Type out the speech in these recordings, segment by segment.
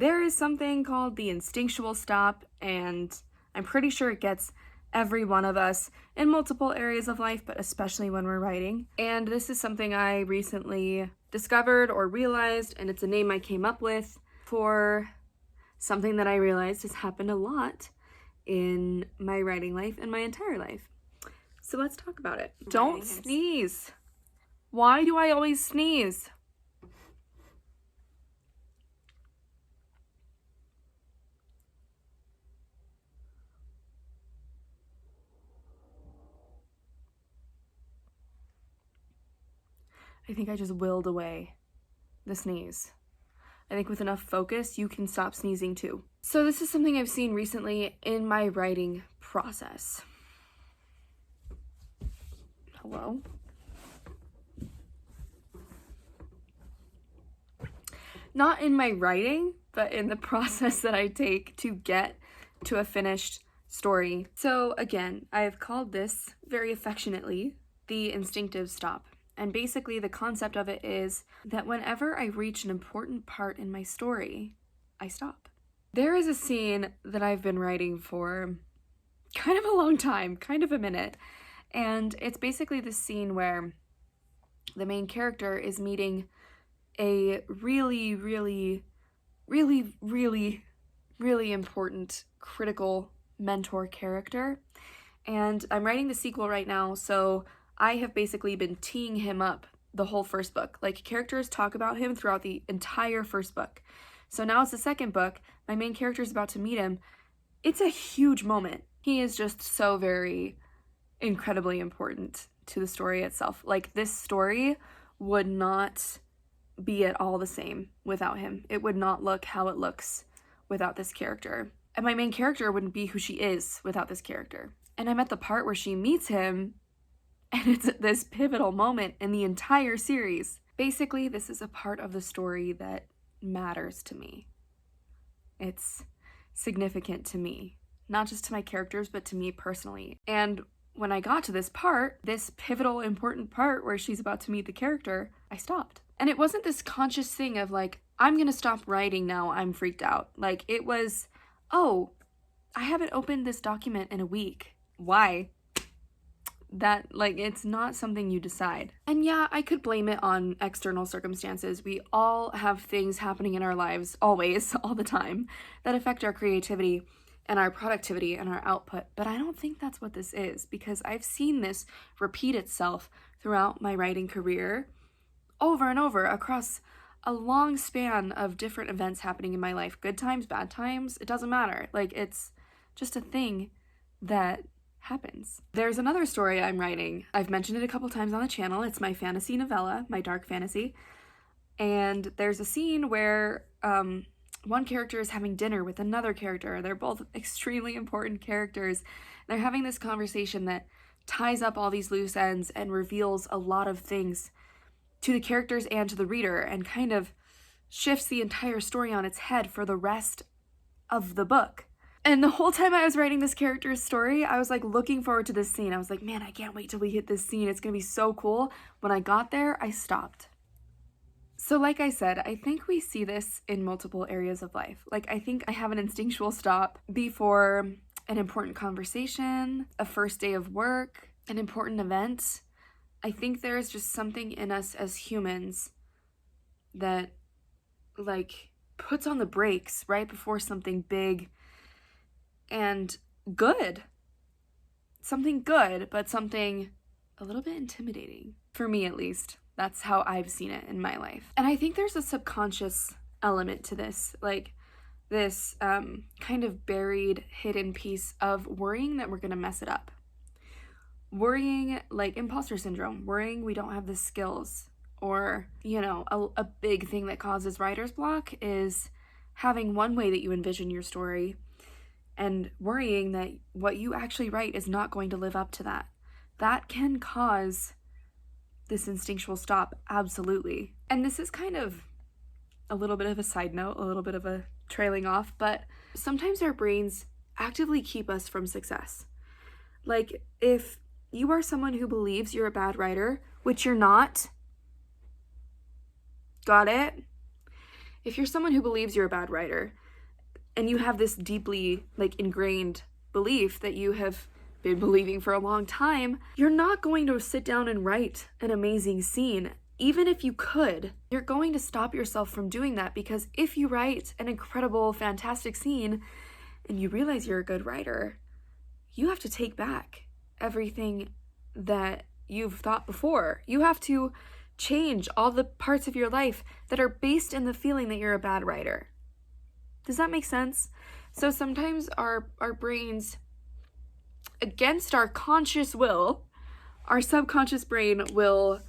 There is something called the instinctual stop, and I'm pretty sure it gets every one of us in multiple areas of life, but especially when we're writing. And this is something I recently discovered or realized, and it's a name I came up with for something that I realized has happened a lot in my writing life and my entire life. So let's talk about it. Don't sneeze. Why do I always sneeze? I think I just willed away the sneeze. I think with enough focus, you can stop sneezing too. So this is something I've seen recently in my writing process. Hello? Not in my writing, but in the process that I take to get to a finished story. So again, I've called this very affectionately the instinctive stop. And basically the concept of it is that whenever I reach an important part in my story, I stop. There is a scene that I've been writing for kind of a long time, kind of a minute. And it's basically the scene where the main character is meeting a really important, critical mentor character. And I'm writing the sequel right now, so I have basically been teeing him up the whole first book. Like, characters talk about him throughout the entire first book. So now it's the second book, my main character is about to meet him. It's a huge moment. He is just so very incredibly important to the story itself. Like, this story would not be at all the same without him. It would not look how it looks without this character. And my main character wouldn't be who she is without this character. And I'm at the part where she meets him, and it's this pivotal moment in the entire series. Basically, this is a part of the story that matters to me. It's significant to me, not just to my characters, but to me personally. And when I got to this part, this pivotal, important part where she's about to meet the character, I stopped. And it wasn't this conscious thing of like, I'm gonna stop writing now, I'm freaked out. Like, it was, oh, I haven't opened this document in a week. Why? That, like, it's not something you decide. And yeah, I could blame it on external circumstances. We all have things happening in our lives, always, all the time, that affect our creativity and our productivity and our output. But I don't think that's what this is, because I've seen this repeat itself throughout my writing career over and over across a long span of different events happening in my life. Good times, bad times, it doesn't matter. Like, it's just a thing that happens. There's another story I'm writing. I've mentioned it a couple times on the channel. It's my fantasy novella, my dark fantasy. And there's a scene where one character is having dinner with another character. They're both extremely important characters. They're having this conversation that ties up all these loose ends and reveals a lot of things to the characters and to the reader, and kind of shifts the entire story on its head for the rest of the book. And the whole time I was writing this character's story, I was like looking forward to this scene. I was like, man, I can't wait till we hit this scene. It's gonna be so cool. When I got there, I stopped. So like I said, I think we see this in multiple areas of life. Like, I think I have an instinctual stop before an important conversation, a first day of work, an important event. I think there's just something in us as humans that, like, puts on the brakes right before something big and good. Something good, but something a little bit intimidating. For me, at least. That's how I've seen it in my life. And I think there's a subconscious element to this, like this kind of buried, hidden piece of worrying that we're gonna mess it up. Worrying, like imposter syndrome, worrying we don't have the skills, or, you know, a big thing that causes writer's block is having one way that you envision your story and worrying that what you actually write is not going to live up to that. That can cause this instinctual stop, absolutely. And this is kind of a little bit of a side note, a little bit of a trailing off, but sometimes our brains actively keep us from success. Like, if you are someone who believes you're a bad writer, which you're not, got it? If you're someone who believes you're a bad writer, and you have this deeply ingrained belief that you have been believing for a long time, you're not going to sit down and write an amazing scene. Even if you could, you're going to stop yourself from doing that, because if you write an incredible, fantastic scene and you realize you're a good writer, you have to take back everything that you've thought before. You have to change all the parts of your life that are based in the feeling that you're a bad writer. Does that make sense? So sometimes our brains, against our conscious will, our subconscious brain will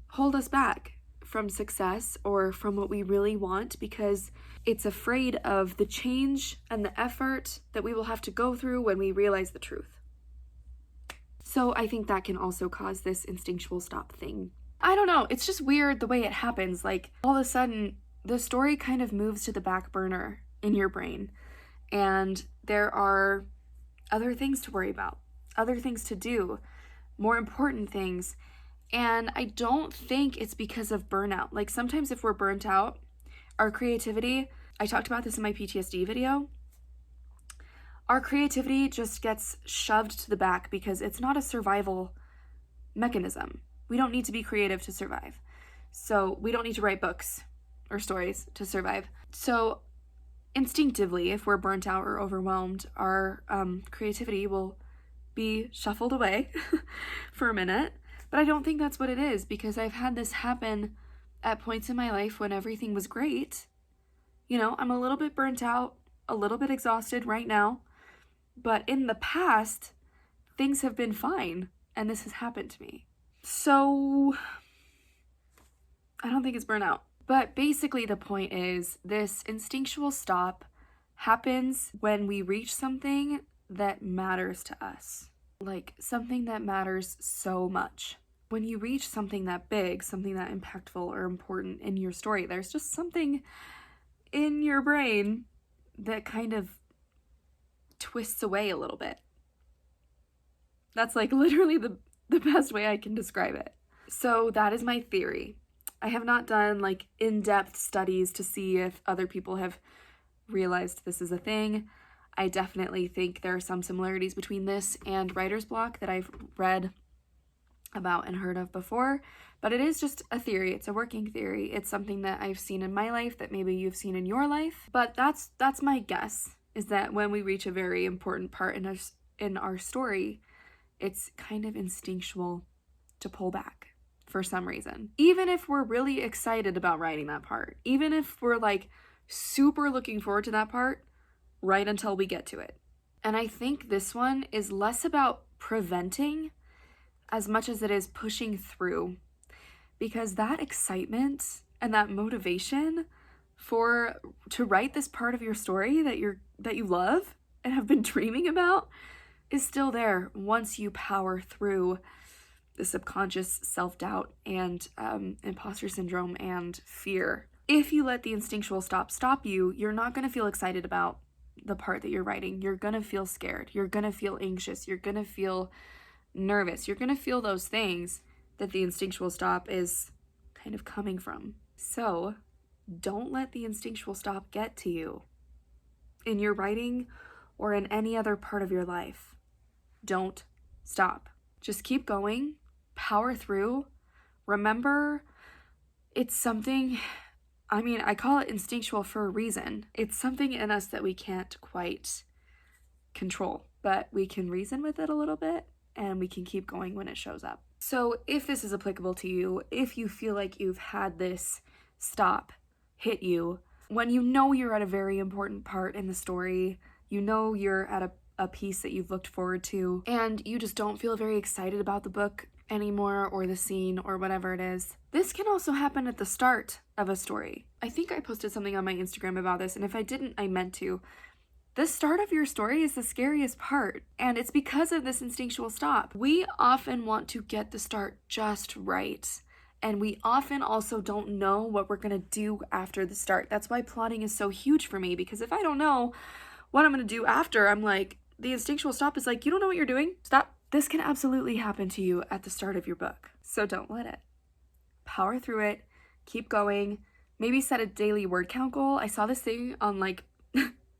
hold us back from success or from what we really want, because it's afraid of the change and the effort that we will have to go through when we realize the truth. So I think that can also cause this instinctual stop thing. I don't know, it's just weird the way it happens. All of a sudden, the story kind of moves to the back burner in your brain, and there are other things to worry about, other things to do, more important things. And I don't think it's because of burnout. Sometimes if we're burnt out, our creativity, I talked about this in my PTSD video, our creativity just gets shoved to the back because it's not a survival mechanism. We don't need to be creative to survive. So we don't need to write books or stories to survive. So instinctively, if we're burnt out or overwhelmed, our creativity will be shuffled away for a minute. But I don't think that's what it is, because I've had this happen at points in my life when everything was great. I'm a little bit burnt out, a little bit exhausted right now, but in the past, things have been fine, and this has happened to me. So I don't think it's burnout. But basically the point is, this instinctual stop happens when we reach something that matters to us. Something that matters so much. When you reach something that big, something that impactful or important in your story, there's just something in your brain that kind of twists away a little bit. That's literally the best way I can describe it. So that is my theory. I have not done in-depth studies to see if other people have realized this is a thing. I definitely think there are some similarities between this and writer's block that I've read about and heard of before, but it is just a theory. It's a working theory. It's something that I've seen in my life that maybe you've seen in your life, but that's my guess, is that when we reach a very important part in our story, it's kind of instinctual to pull back for some reason. Even if we're really excited about writing that part, even if we're super looking forward to that part, right until we get to it. And I think this one is less about preventing as much as it is pushing through, because that excitement and that motivation to write this part of your story that you love and have been dreaming about is still there once you power through the subconscious self-doubt and imposter syndrome and fear. If you let the instinctual stop you, you're not going to feel excited about the part that you're writing. You're going to feel scared. You're going to feel anxious. You're going to feel nervous. You're going to feel those things that the instinctual stop is kind of coming from. So don't let the instinctual stop get to you in your writing or in any other part of your life. Don't stop. Just keep going. Power through. Remember, it's something, I call it instinctual for a reason. It's something in us that we can't quite control, but we can reason with it a little bit, and we can keep going when it shows up. So if this is applicable to you, if you feel like you've had this stop hit you, when you know you're at a very important part in the story, you know you're at a piece that you've looked forward to, and you just don't feel very excited about the book anymore or the scene or whatever it is. This can also happen at the start of a story. I think I posted something on my Instagram about this, and if I didn't, I meant to. The start of your story is the scariest part, and it's because of this instinctual stop. We often want to get the start just right, and we often also don't know what we're gonna do after the start. That's why plotting is so huge for me, because if I don't know what I'm gonna do after, I'm like, the instinctual stop is like, you don't know what you're doing? Stop. This can absolutely happen to you at the start of your book, so don't let it. Power through it, keep going, maybe set a daily word count goal. I saw this thing on like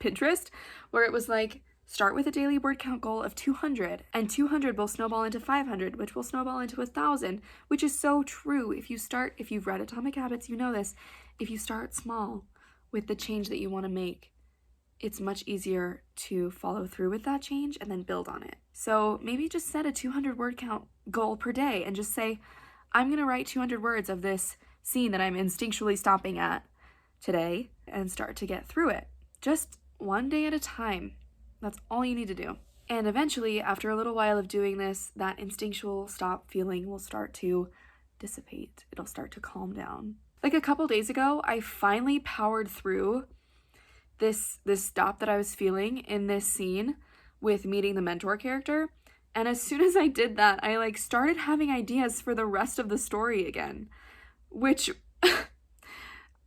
Pinterest where it was like, start with a daily word count goal of 200, and 200 will snowball into 500, which will snowball into 1,000, which is so true. If you've read Atomic Habits, you know this. If you start small with the change that you want to make, it's much easier to follow through with that change and then build on it. So maybe just set a 200 word count goal per day and just say, I'm going to write 200 words of this scene that I'm instinctually stopping at today, and start to get through it. Just one day at a time. That's all you need to do. And eventually, after a little while of doing this, that instinctual stop feeling will start to dissipate. It'll start to calm down. Like a couple days ago, I finally powered through this stop that I was feeling in this scene with meeting the mentor character. And as soon as I did that, I like started having ideas for the rest of the story again, which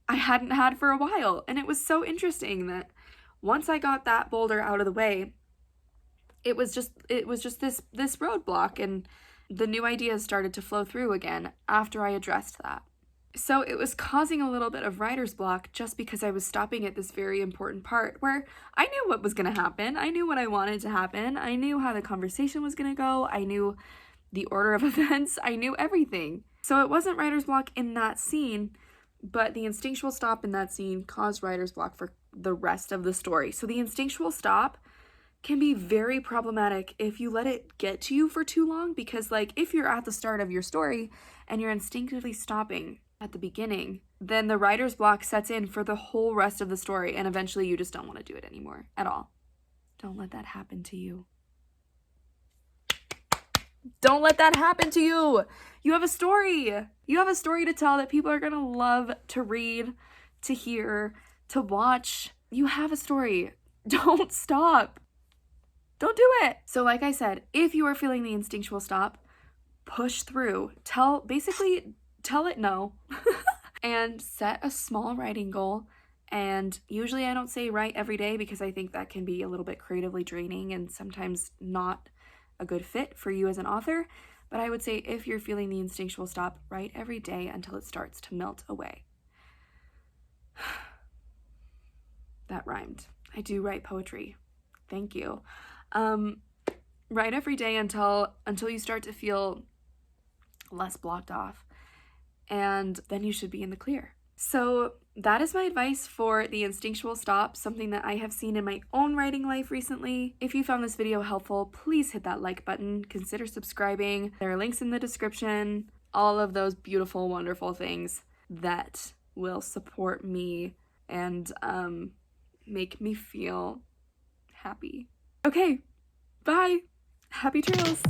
I hadn't had for a while. And it was so interesting that once I got that boulder out of the way, it was just this roadblock, and the new ideas started to flow through again after I addressed that. So it was causing a little bit of writer's block just because I was stopping at this very important part where I knew what was going to happen. I knew what I wanted to happen. I knew how the conversation was going to go. I knew the order of events. I knew everything. So it wasn't writer's block in that scene, but the instinctual stop in that scene caused writer's block for the rest of the story. So the instinctual stop can be very problematic if you let it get to you for too long, because like if you're at the start of your story and you're instinctively stopping at the beginning, then the writer's block sets in for the whole rest of the story, and eventually you just don't want to do it anymore at all. Don't let that happen to you. Don't let that happen to you. You have a story. You have a story to tell that people are going to love to read, to hear, to watch. You have a story. Don't stop. Don't do it. So like I said, if you are feeling the instinctual stop, push through. Basically tell it no. And set a small writing goal. And usually I don't say write every day because I think that can be a little bit creatively draining and sometimes not a good fit for you as an author. But I would say if you're feeling the instinctual stop, write every day until it starts to melt away. That rhymed. I do write poetry. Thank you. Write every day until you start to feel less blocked off, and then you should be in the clear. So that is my advice for the instinctual stop, something that I have seen in my own writing life recently. If you found this video helpful, please hit that like button, consider subscribing. There are links in the description, all of those beautiful, wonderful things that will support me and make me feel happy. Okay, bye. Happy trails.